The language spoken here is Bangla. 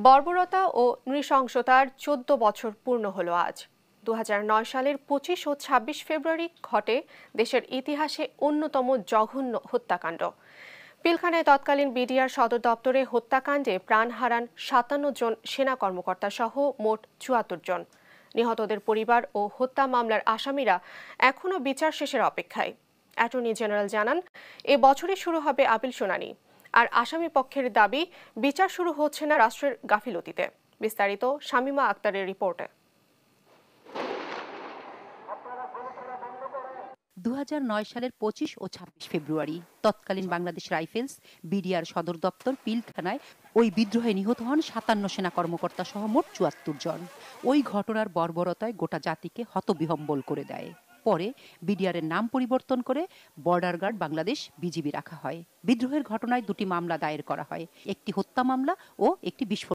বর্বরতা ও নৃশংসতার ১৪ বছর পূর্ণ হলো আজ। ২০০৯ সালের ২৫ ও ২৬ ফেব্রুয়ারি ঘটে দেশের ইতিহাসে অন্যতম জঘন্য হত্যাকাণ্ড। পিলখানায় তৎকালীন বিডিআর সদর দপ্তরে হত্যাকাণ্ডে প্রাণ হারান ৫৭ জন সেনা কর্মকর্তা সহ মোট ৭৪ জন। নিহতদের পরিবার ও হত্যা মামলার আসামিরা এখনও বিচার শেষের অপেক্ষায়। অ্যাটর্নি জেনারেল জানান, এ বছরই শুরু হবে আপিল শুনানি। আর আসামি পক্ষের দাবি, বিচার শুরু হচ্ছে না রাষ্ট্রের গাফিলতিতে। বিস্তারিত শামিমা আক্তারের রিপোর্টে। ২০০৯ সালের ২৫ ও ২৬ ফেব্রুয়ারি তৎকালীন বাংলাদেশ রাইফেলস বিডিআর সদর দপ্তর পিলখানায় ওই বিদ্রোহে নিহত হন ৫৭ সেনা কর্মকর্তা সহ মোট ৭৪ জন। ওই ঘটনার বর্বরতায় গোটা জাতিকে হতবিহ্বল করে দেয়। পরে বিডিআরের নাম পরিবর্তন করে বর্ডার গার্ড বাংলাদেশ বিজিবি রাখা হয়। বিদ্রোহের ঘটনায় দুটি মামলা দায়ের করা হয়, একটি হত্যা মামলা ও একটি বিস্ফোরণ